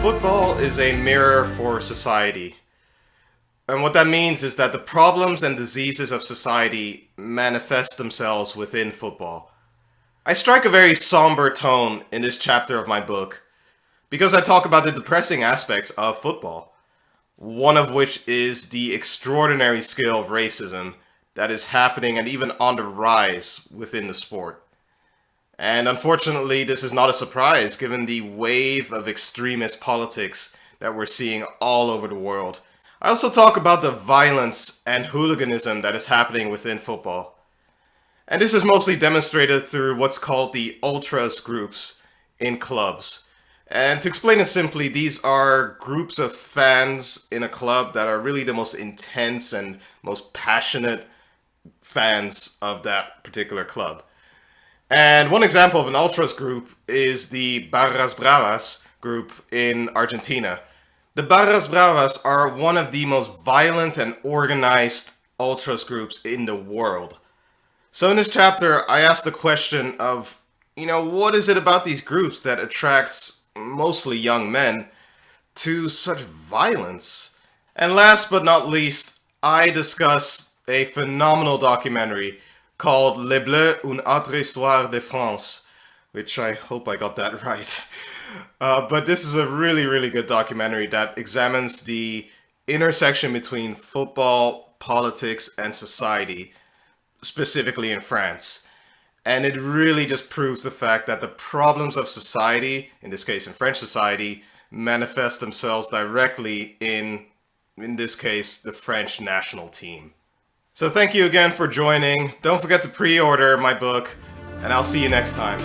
Football is a mirror for society. And what that means is that the problems and diseases of society manifest themselves within football. I strike a very somber tone in this chapter of my book because I talk about the depressing aspects of football, one of which is the extraordinary scale of racism that is happening and even on the rise within the sport. And unfortunately, this is not a surprise given the wave of extremist politics that we're seeing all over the world. I also talk about the violence and hooliganism that is happening within football. And this is mostly demonstrated through what's called the ultras groups in clubs. And to explain it simply, these are groups of fans in a club that are really the most intense and most passionate fans of that particular club. And one example of an ultras group is the barras, bravas group in Argentina. The barras, bravas are one of the most violent and organized ultras groups in the world. So in this chapter, I asked the question of, what is it about these groups that attracts mostly young men to such violence? And last but not least, I discuss a phenomenal documentary called Les Bleus, une autre histoire de France, which I hope I got that right. But this is a really, really good documentary that examines the intersection between football, politics, and society, specifically in France. And it really just proves the fact that the problems of society, in this case in French society, manifest themselves directly in this case, the French national team. So thank you again for joining. Don't forget to pre-order my book, and I'll see you next time.